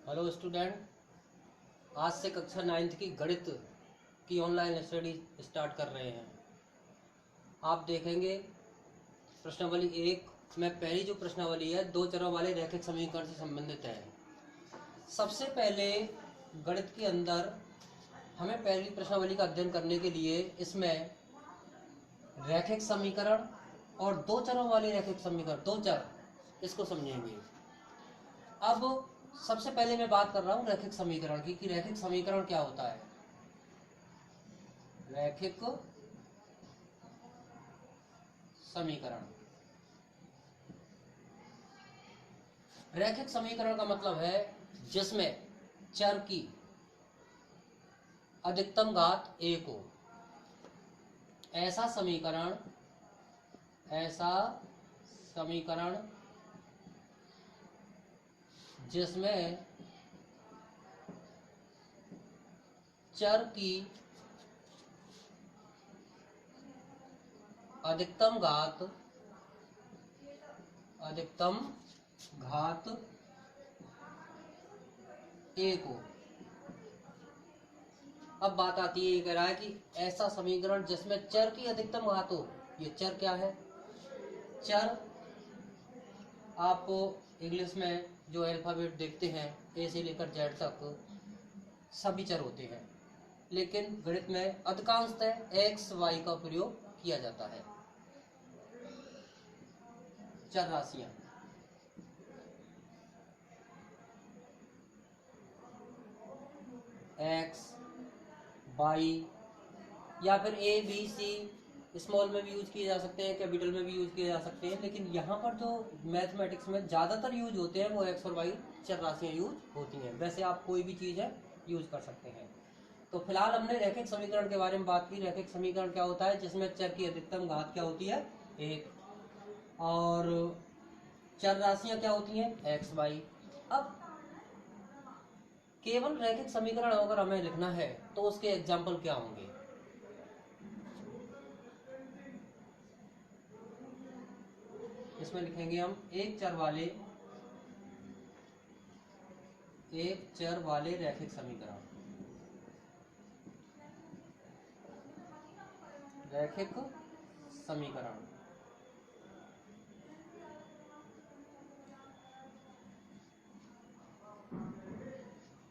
Hello student, आज से कक्षा 9th की गणित की ऑनलाइन स्टडी स्टार्ट कर रहे हैं। आप देखेंगे प्रश्नावली 1 में पहली जो प्रश्नावली है दो चरों वाले रैखिक समीकरण से संबंधित है। सबसे पहले गणित के अंदर हमें पहली प्रश्नावली का अध्ययन करने के लिए इसमें रैखिक समीकरण और दो चरों वाले रैखिक समीकरण, दो चर, इसको समझेंगे। अब सबसे पहले मैं बात कर रहा हूं रैखिक समीकरण की कि रैखिक समीकरण क्या होता है। रैखिक समीकरण, रैखिक समीकरण का मतलब है जिसमें चर की अधिकतम घात एक हो। ऐसा समीकरण जिसमें चर की अधिकतम घात एक हो। अब बात आती है, ये कह रहा है कि ऐसा समीकरण जिसमें चर की अधिकतम घात हो। ये चर क्या है? चर आप इंग्लिश में जो अल्फाबेट देखते हैं ए से लेकर जेड तक सभी चर होते हैं, लेकिन गणित में अधिकांशतः एक्स वाई का प्रयोग किया जाता है। चर राशियां एक्स वाई या फिर ए बी सी स्मॉल में भी यूज किए जा सकते हैं, कैपिटल में भी यूज किए जा सकते हैं, लेकिन यहाँ पर जो मैथमेटिक्स में ज़्यादातर यूज होते हैं वो एक्स और वाई चर राशियाँ यूज होती हैं। वैसे आप कोई भी चीज़ है यूज कर सकते हैं। तो फिलहाल हमने रैखिक समीकरण के बारे में बात की। रैखिक समीकरण क्या होता है? जिसमें चर की अधिकतम घात क्या होती है? एक, और चर राशियाँ क्या होती हैं? X Y. अब केवल रैखिक समीकरण अगर हमें लिखना है तो उसके एग्जाम्पल क्या होंगे? इसमें लिखेंगे हम एक चर वाले रैखिक समीकरण। रैखिक समीकरण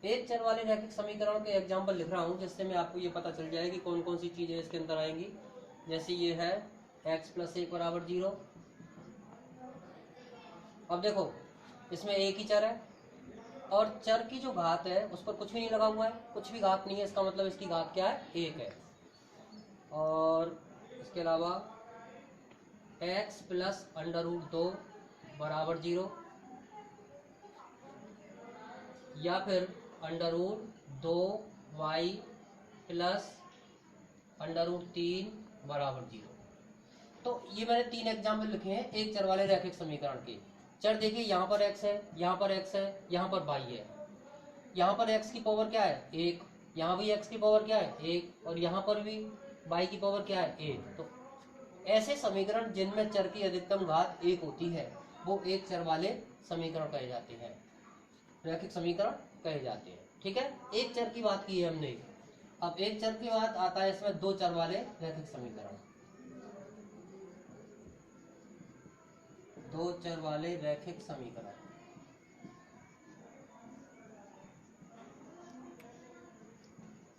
एक चर वाले रैखिक समीकरण के एग्जाम्पल लिख रहा हूं, जिससे मैं आपको ये पता चल जाए कि कौन कौन सी चीजें इसके अंदर आएंगी। जैसे ये है x + 1 = 0। अब देखो, इसमें एक ही चर है और चर की जो घात है उस पर कुछ भी नहीं लगा हुआ है, कुछ भी घात नहीं है। इसका मतलब इसकी घात क्या है? एक है। और इसके अलावा x + √2 = 0, या फिर √2y + √3 = 0। तो ये मैंने तीन एग्जाम्पल लिखे हैं एक चर वाले रैखिक समीकरण के। चर देखिए, यहाँ पर x है, यहाँ पर x है, यहाँ पर y है। यहाँ पर x की पावर क्या है? एक। यहाँ भी x की पावर क्या है? एक। और यहाँ पर भी y की पावर क्या है? एक। तो ऐसे समीकरण जिनमें चर की अधिकतम घात एक होती है वो एक चर वाले समीकरण कहे जाते हैं, रैखिक समीकरण कहे जाते हैं। ठीक है, एक चर की बात की है हमने। अब एक चर की बात आता है इसमें दो चर वाले रैखिक समीकरण। दो चर वाले रैखिक समीकरण,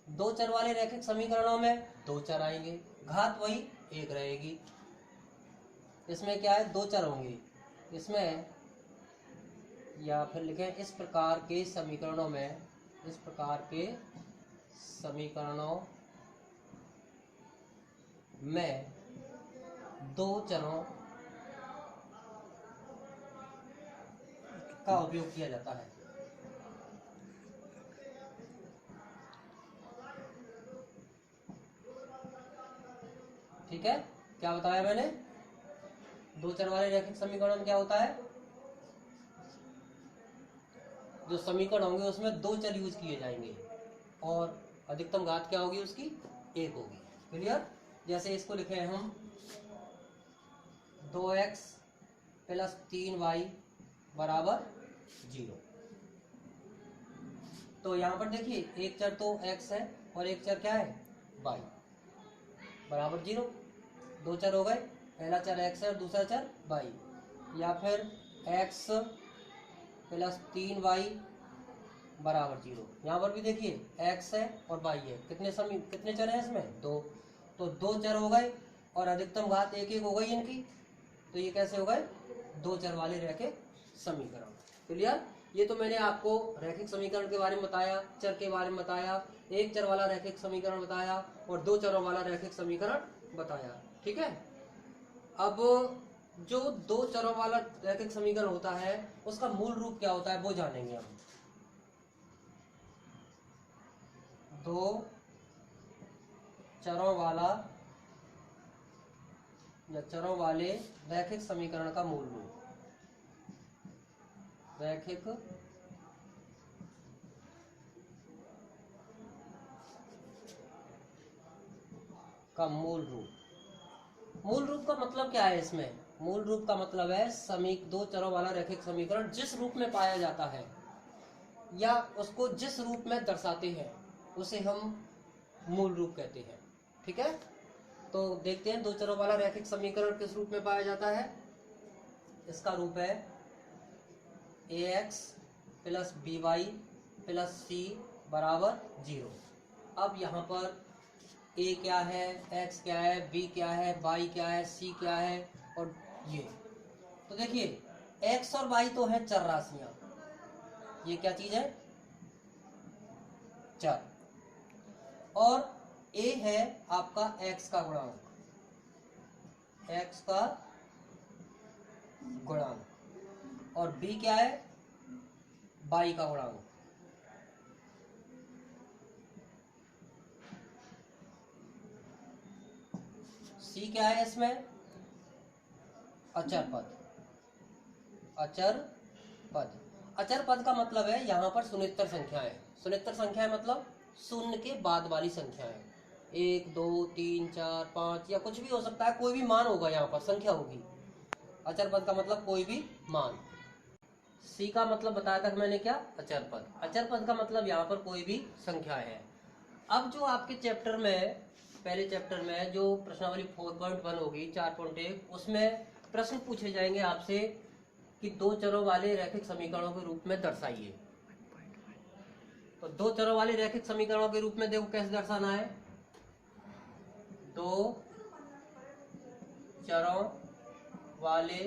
दो चर वाले रैखिक समीकरणों में दो चर आएंगे, घात वही एक रहेगी। इसमें क्या है? दो चर होंगे इसमें, या फिर लिखें इस प्रकार के समीकरणों में, इस प्रकार के समीकरणों में दो चरों का उपयोग किया जाता है। ठीक है, क्या बताया मैंने? दो चर वाले रैखिक समीकरण क्या होता है? जो समीकरण होंगे उसमें दो चर यूज किए जाएंगे और अधिकतम घात क्या होगी उसकी? एक होगी। क्लियर? जैसे इसको लिखे हैं हम 2x + 3y = 0। तो यहाँ पर देखिए एक चर तो x है और एक चर क्या है y बराबर 0। दो चर हो गए, पहला चर x है और दूसरा चर y, या फिर x प्लस 3y बराबर 0। यहाँ पर भी देखिए x है और y है, कितने चर हैं इसमें, दो। तो दो चर हो गए और अधिकतम घात एक एक हो गई इनकी, तो ये कैसे हो गए, दो चर वाले रैखिक समीकरण। क्लियर। ये तो मैंने आपको रैखिक समीकरण के बारे में बताया, चर के बारे में बताया, एक चर वाला रैखिक समीकरण बताया और दो चरों वाला रैखिक समीकरण बताया। ठीक है। अब जो दो चरों वाला रैखिक समीकरण होता है उसका मूल रूप क्या होता है वो जानेंगे हम। दो चरों वाला या चरों वाले रैखिक समीकरण का मूल रूप, रैखिक का मूल रूप। मूल रूप का मतलब क्या है इसमें, मूल रूप का मतलब है दो चरों वाला रैखिक समीकरण जिस रूप में पाया जाता है या उसको जिस रूप में दर्शाते हैं उसे हम मूल रूप कहते हैं। ठीक है। तो देखते हैं दो चरों वाला रैखिक समीकरण किस रूप में पाया जाता है। इसका रूप है ax plus by plus c बराबर 0। अब यहाँ पर a क्या है, x क्या है, b क्या है, y क्या है, c क्या है और ये। तो देखिए x और y तो है चर राशियां, ये क्या चीज है, चर। और a है आपका x का गुणांक, x का गुणांक, और b क्या है, y का गुणांक। c क्या है इसमें, अचर पद। अचर पद, अचर पद का मतलब है यहाँ पर सुनिश्चित संख्याएं। सुनिश्चित संख्याएं मतलब शून्य के बाद वाली संख्याएं, 1 2 3 4 5 या कुछ भी हो सकता है, कोई भी मान होगा, यहाँ पर संख्या होगी। अचर पद का मतलब कोई भी मान। सी का मतलब बताया था मैंने क्या, अचर पद। अचर पद का मतलब यहाँ पर कोई भी संख्या है। अब जो आपके चैप्टर में, पहले चैप्टर में जो प्रश्नावली 4.1 होगी 4.1, उसमें प्रश्न पूछे जाएंगे आपसे कि दो चरों वाले रैखिक समीकरणों के रूप में दर्शाइए। तो दो चरों वाले रैखिक समीकरणों के रूप में देखो कैसे दर्शाना है। दो चरों वाले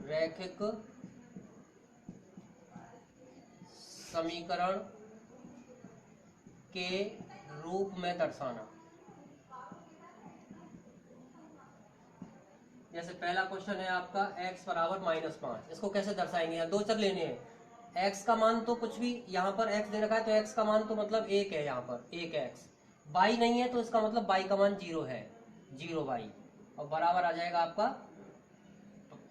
रैखिक समीकरण के रूप में दर्शाना। जैसे पहला क्वेश्चन है आपका x बराबर -5, इसको कैसे दर्शाएंगे। दो चर लेने हैं, x का मान तो कुछ भी, यहाँ पर x दे रखा है तो x का मान तो मतलब 1 है, यहाँ पर 1x। y नहीं है तो इसका मतलब y का मान 0 है, 0y, और बराबर आ जाएगा आपका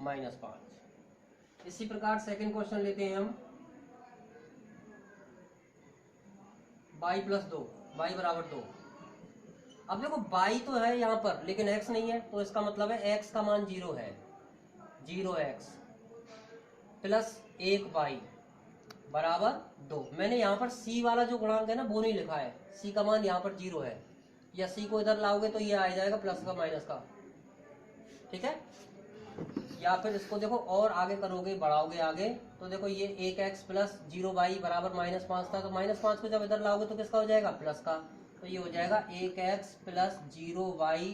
-5। इसी प्रकार सेकंड क्वेश्चन लेते हैं हम, y प्लस 2, y बराबर 2। अब देखो y तो है यहाँ पर लेकिन x नहीं है, तो इसका मतलब है x का मान 0 है, 0x प्लस 1y बराबर 2। मैंने यहाँ पर c वाला जो गुणांक है ना वो नहीं लिखा है, c का मान यहाँ पर 0 है, या c को इधर लाओगे तो ये आ जाएगा प्लस का माइनस का। ठीक है। या फिर इसको देखो और आगे करोगे, बढ़ाओगे आगे, तो देखो ये 1x प्लस 0y बराबर -5 था, तो -5 को जब इधर लाओगे तो किसका हो जाएगा, प्लस का। तो ये हो जाएगा 1x प्लस 0y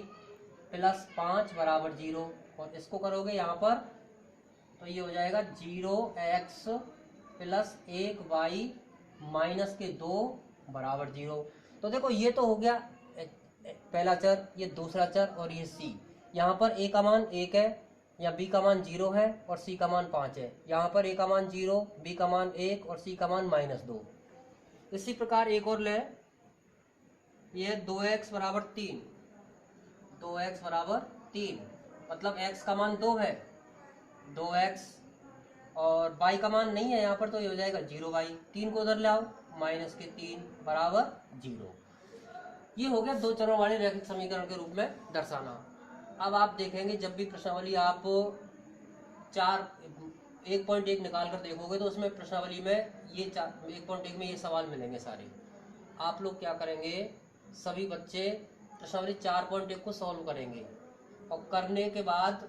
प्लस 5 बराबर 0, और इसको करोगे यहाँ पर तो ये हो जाएगा 0x प्लस 1y माइनस के 2 बराबर 0। तो देखो ये तो हो गया पहला चर, ये दूसरा चर, और ये c। यहाँ पर a का मान 1 है, या b का मान 0 है और c का मान 5 है। यहाँ पर a का मान 0, b का मान 1 और c का मान -2। इसी प्रकार एक और ले, ये 2x बराबर 3, 2x बराबर 3 मतलब x का मान 2 है, 2x, और y का मान नहीं है यहाँ पर, तो ये हो जाएगा 0y। 3 को उधर ले आओ, -3 बराबर 0। ये हो गया दो चरों वाले रैखिक समीकरण के रूप में दर्शाना। अब आप देखेंगे जब भी प्रश्नावली आप 1.1 निकाल कर देखोगे तो उसमें प्रश्नावली में ये 1.1 में ये सवाल मिलेंगे सारे। आप लोग क्या करेंगे, सभी बच्चे प्रश्नावली 4.1 को सॉल्व करेंगे और करने के बाद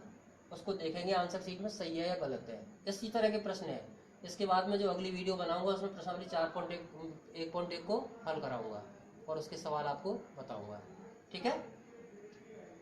उसको देखेंगे आंसर शीट में सही है या गलत है। इसी तरह के प्रश्न है। इसके बाद में जो अगली वीडियो बनाऊंगा उसमें प्रश्नावली 4.1 को हल कराऊंगा और उसके सवाल आपको बताऊंगा। ठीक है।